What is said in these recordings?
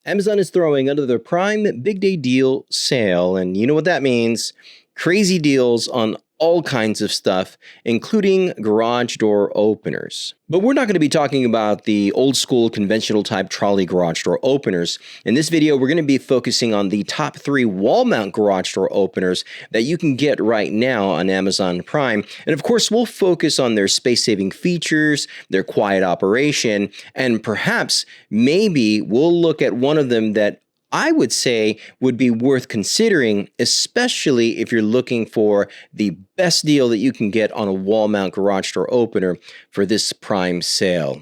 Amazon is throwing under their Prime Big Day Deal sale, and you know what that means. Crazy deals on all kinds of stuff, including garage door openers. But we're not going to be talking about the old school conventional type trolley garage door openers. In this video, we're going to be focusing on the top 3 wall mount garage door openers that you can get right now on Amazon Prime. And of course, we'll focus on their space-saving features, their quiet operation, and perhaps maybe we'll look at one of them that I would say would be worth considering, especially if you're looking for the best deal that you can get on a wall mount garage door opener for this Prime sale.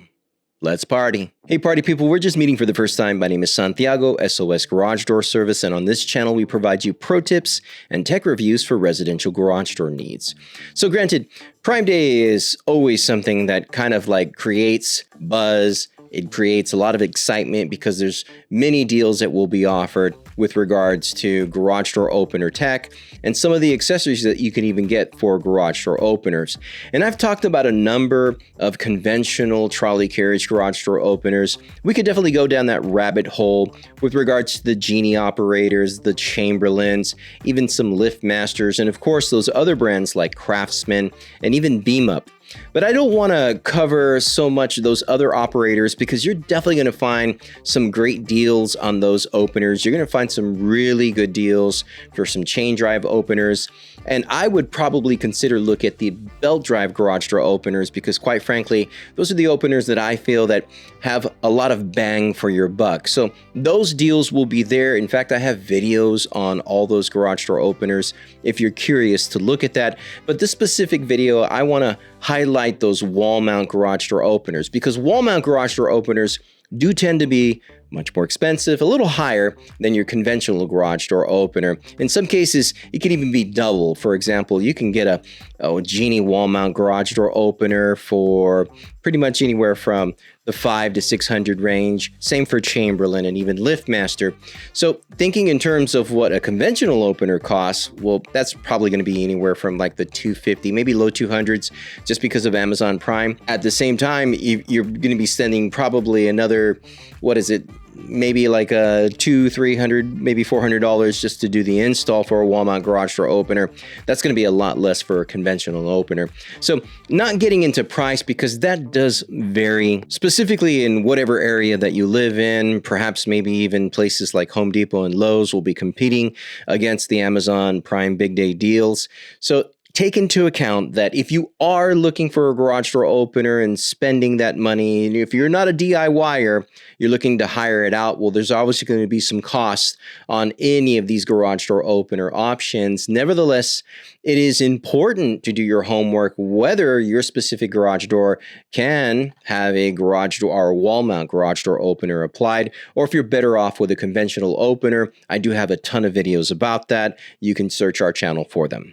Let's party. Hey party people, we're just meeting for the first time. My name is Santiago, SOS Garage Door Service, and on this channel we provide you pro tips and tech reviews for residential garage door needs. So granted, Prime Day is always something that kind of like creates buzz. It creates a lot of excitement because there's many deals that will be offered with regards to garage door opener tech and some of the accessories that you can even get for garage door openers. And I've talked about a number of conventional trolley carriage garage door openers. We could definitely go down that rabbit hole with regards to the Genie operators, the Chamberlains, even some liftmasters, and of course those other brands like Craftsman and even Beam Up. But I don't want to cover so much of those other operators because you're definitely going to find some great deals on those openers. You're going to find some really good deals for some chain drive openers. And I would probably consider look at the belt drive garage door openers because quite frankly, those are the openers that I feel that have a lot of bang for your buck. So those deals will be there. In fact, I have videos on all those garage door openers if you're curious to look at that. But this specific video, I want to highlight those wall mount garage door openers because wall mount garage door openers do tend to be much more expensive, a little higher than your conventional garage door opener. In some cases, it can even be double. For example, you can get a Genie wall mount garage door opener for pretty much anywhere from the $500 to $600 range. Same for Chamberlain and even liftmaster. So thinking in terms of what a conventional opener costs, well, that's probably going to be anywhere from like the $250, maybe low 200s, just because of Amazon Prime. At the same time, you're going to be spending probably another, what is it? Maybe like a $200, $300, maybe $400 just to do the install for a wall mount garage door opener. That's going to be a lot less for a conventional opener. So not getting into price because that does vary specifically in whatever area that you live in. Perhaps maybe even places like Home Depot and Lowe's will be competing against the Amazon Prime Big Day deals. So take into account that if you are looking for a garage door opener and spending that money, and if you're not a DIYer, you're looking to hire it out, well, there's obviously going to be some costs on any of these garage door opener options. Nevertheless, it is important to do your homework whether your specific garage door can have a garage door or a wall mount garage door opener applied, or if you're better off with a conventional opener. I do have a ton of videos about that. You can search our channel for them.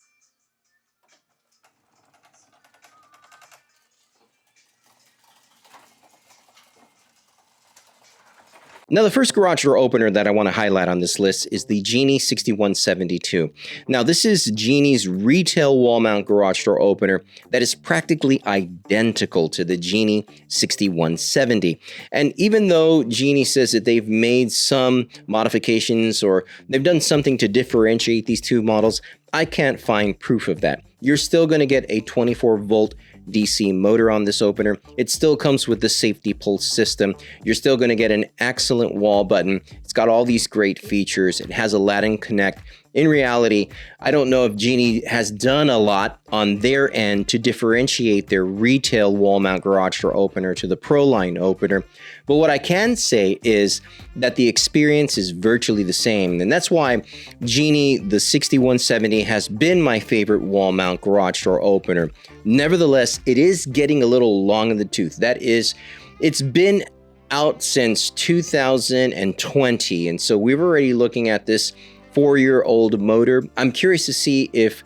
Now, the first garage door opener that I want to highlight on this list is the Genie 6172. Now, this is Genie's retail wall mount garage door opener that is practically identical to the Genie 6170. And even though Genie says that they've made some modifications or they've done something to differentiate these two models, I can't find proof of that. You're still going to get a 24-volt DC motor on this opener. It still comes with the safety pulse system. You're still going to get an excellent wall button. It's got all these great features. It has a Latin Connect. In reality, I don't know if Genie has done a lot on their end to differentiate their retail wall mount garage door opener to the Pro line opener. But what I can say is that the experience is virtually the same. And that's why Genie, the 6170, has been my favorite wall mount garage door opener. Nevertheless, it is getting a little long in the tooth. That is, it's been out since 2020. And so we're already looking at this 4-year-old motor. I'm curious to see if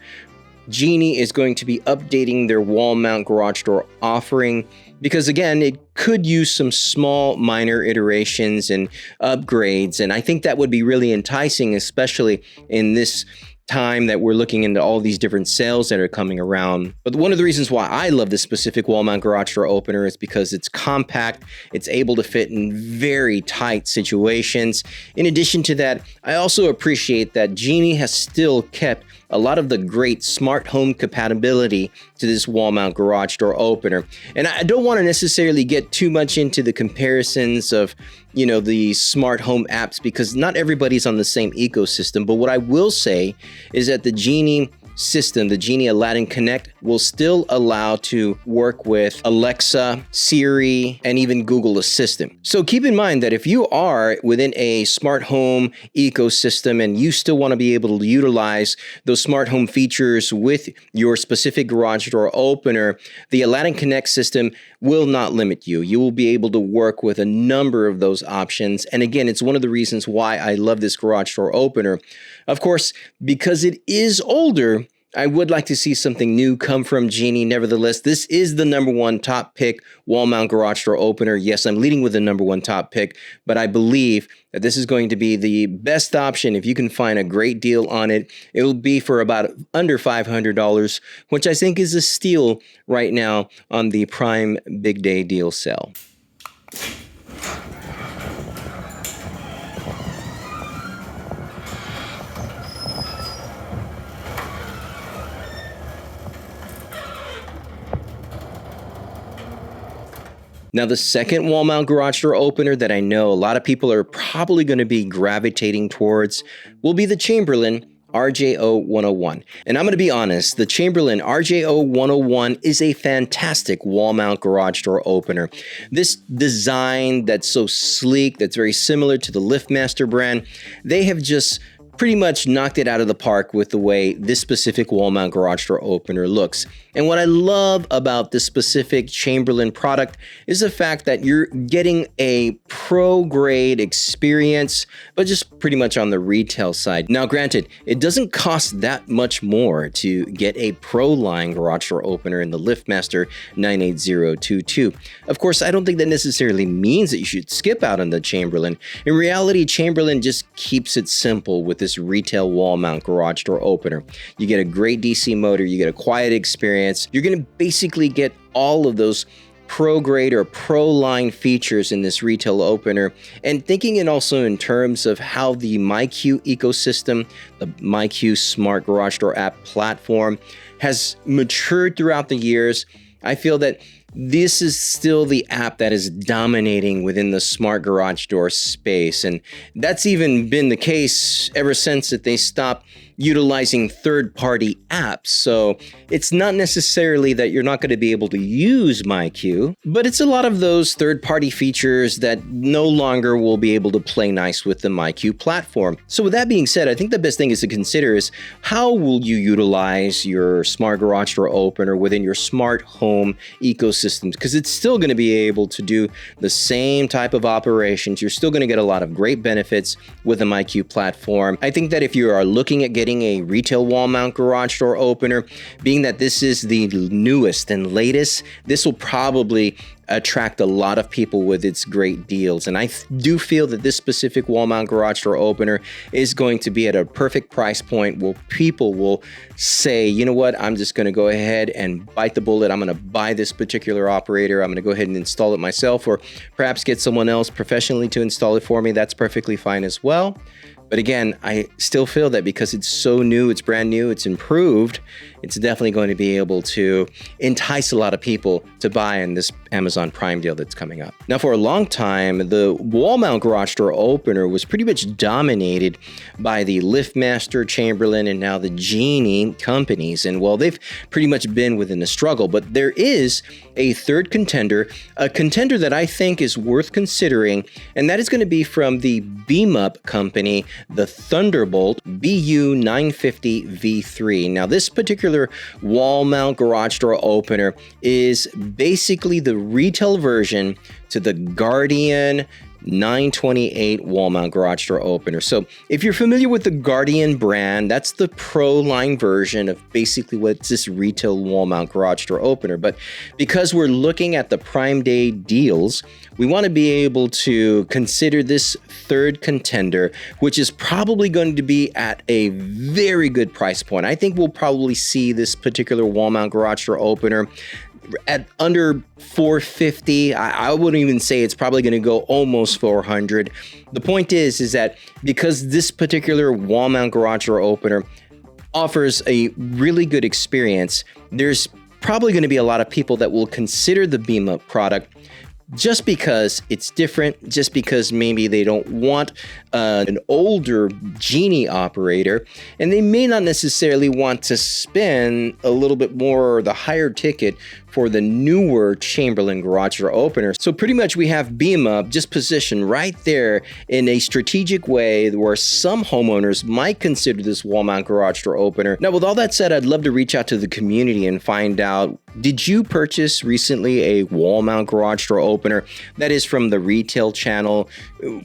Genie is going to be updating their wall mount garage door offering because again, it could use some small minor iterations and upgrades. And I think that would be really enticing, especially in this time that we're looking into all these different sales that are coming around. But one of the reasons why I love this specific wall mount garage door opener is because it's compact, it's able to fit in very tight situations. In addition to that, I also appreciate that Genie has still kept a lot of the great smart home compatibility to this wall mount garage door opener. And I don't want to necessarily get too much into the comparisons of, the smart home apps, because not everybody's on the same ecosystem. But what I will say is that the Genie system, the Genie Aladdin Connect, will still allow to work with Alexa, Siri, and even Google Assistant. So keep in mind that if you are within a smart home ecosystem and you still want to be able to utilize those smart home features with your specific garage door opener, the Aladdin Connect system will not limit you. You will be able to work with a number of those options. And again, it's one of the reasons why I love this garage door opener. Of course, because it is older, I would like to see something new come from Genie. Nevertheless, this is the #1 top pick wall mount garage door opener. Yes, I'm leading with the #1 top pick, but I believe that this is going to be the best option. If you can find a great deal on it, it'll be for about under $500, which I think is a steal right now on the Prime Big Day Deal sale. Now, the second wall mount garage door opener that I know a lot of people are probably going to be gravitating towards will be the Chamberlain RJ11. And I'm going to be honest, the Chamberlain RJ11 is a fantastic wall mount garage door opener. This design that's so sleek, that's very similar to the Liftmaster brand, they have just pretty much knocked it out of the park with the way this specific wall mount garage door opener looks. And what I love about this specific Chamberlain product is the fact that you're getting a pro grade experience, but just pretty much on the retail side. Now, granted, it doesn't cost that much more to get a pro line garage door opener in the Liftmaster 98022. Of course, I don't think that necessarily means that you should skip out on the Chamberlain. In reality, Chamberlain just keeps it simple with this retail wall mount garage door opener. You get a great DC motor, you get a quiet experience. You're going to basically get all of those pro grade or pro line features in this retail opener, and thinking it also in terms of how the MyQ ecosystem, the MyQ smart garage door app platform has matured throughout the years. I feel that this is still the app that is dominating within the smart garage door space. And that's even been the case ever since that they stopped utilizing third-party apps. So it's not necessarily that you're not going to be able to use MyQ, but it's a lot of those third-party features that no longer will be able to play nice with the MyQ platform. So with that being said, I think the best thing is to consider is how will you utilize your smart garage door opener within your smart home ecosystem, because it's still going to be able to do the same type of operations. You're still going to get a lot of great benefits with the MyQ platform. I think that if you are looking at getting a retail wall mount garage door opener, being that this is the newest and latest, this will probably attract a lot of people with its great deals. And I do feel that this specific wall mount garage door opener is going to be at a perfect price point where people will say, you know what, I'm just going to go ahead and bite the bullet. I'm going to buy this particular operator. I'm going to go ahead and install it myself, or perhaps get someone else professionally to install it for me. That's perfectly fine as well. But again, I still feel that because it's so new, it's brand new, it's improved, it's definitely going to be able to entice a lot of people to buy in this Amazon Prime deal that's coming up. Now, for a long time, the wall mount garage door opener was pretty much dominated by the Liftmaster, Chamberlain, and now the Genie companies. And well, they've pretty much been within a struggle, but there is a third contender, a contender that I think is worth considering, and that is going to be from the Beam Up company, the Thunderbolt BU950V3. Now, this particular wall mount garage door opener is basically the retail version to the Guardian 928 wall mount garage door opener. So if you're familiar with the Guardian brand, that's the pro line version of basically what's this retail wall mount garage door opener. But because we're looking at the Prime Day deals, we want to be able to consider this third contender, which is probably going to be at a very good price point. I think we'll probably see this particular wall mount garage door opener at under $450. I wouldn't even say it's probably going to go almost $400. The point is that because this particular wall mount garage door opener offers a really good experience, there's probably going to be a lot of people that will consider the Beam Up product just because it's different, just because maybe they don't want an older Genie operator, and they may not necessarily want to spend a little bit more, the higher ticket, for the newer Chamberlain garage door opener. So pretty much we have Beam Up just positioned right there in a strategic way where some homeowners might consider this wall mount garage door opener. Now, with all that said, I'd love to reach out to the community and find out, did you purchase recently a wall mount garage door opener that is from the retail channel,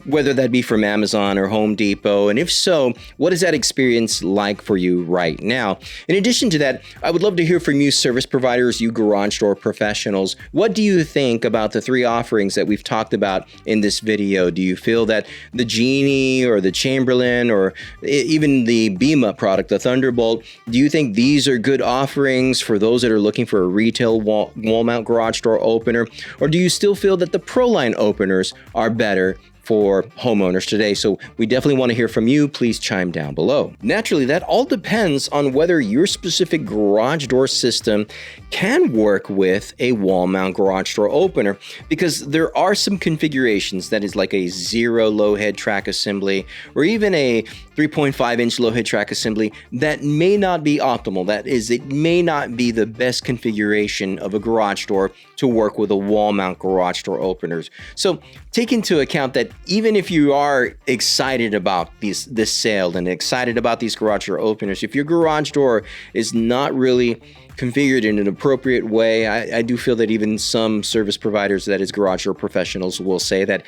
whether that be from Amazon or Home Depot? And if so, what is that experience like for you right now? In addition to that, I would love to hear from you service providers, you garage door professionals. What do you think about the three offerings that we've talked about in this video? Do you feel that the Genie or the Chamberlain or even the Beam Up product, the Thunderbolt, do you think these are good offerings for those that are looking for a retail wall mount garage door opener? Or do you still feel that the Pro line openers are better for homeowners today? So we definitely want to hear from you. Please chime down below. Naturally, that all depends on whether your specific garage door system can work with a wall mount garage door opener, because there are some configurations that is like a 0 low head track assembly or even a 3.5 inch low head track assembly that may not be optimal. That is, it may not be the best configuration of a garage door to work with a wall mount garage door openers. So take into account that even if you are excited about this sale and excited about these garage door openers, if your garage door is not really configured in an appropriate way, I do feel that even some service providers, that is garage door professionals, will say that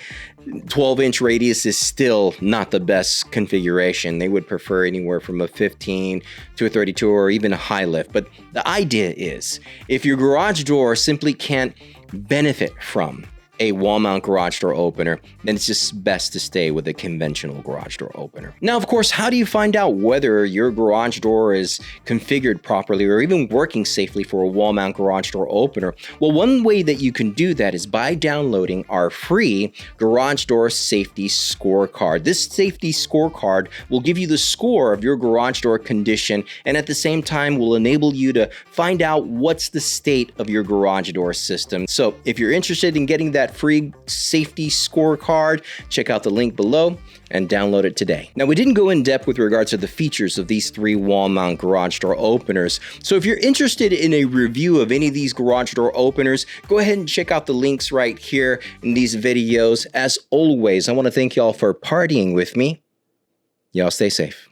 12-inch radius is still not the best configuration. They would prefer anywhere from a 15 to a 32 or even a high lift. But the idea is, if your garage door simply can't benefit from a wall mount garage door opener, then it's just best to stay with a conventional garage door opener. Now, of course, how do you find out whether your garage door is configured properly or even working safely for a wall mount garage door opener? Well, one way that you can do that is by downloading our free garage door safety scorecard. This safety scorecard will give you the score of your garage door condition, and at the same time will enable you to find out what's the state of your garage door system. So if you're interested in getting that free safety scorecard, check out the link below and download it today. Now, we didn't go in depth with regards to the features of these three wall mount garage door openers. So if you're interested in a review of any of these garage door openers, go ahead and check out the links right here in these videos. As always, I want to thank y'all for partying with me. Y'all stay safe.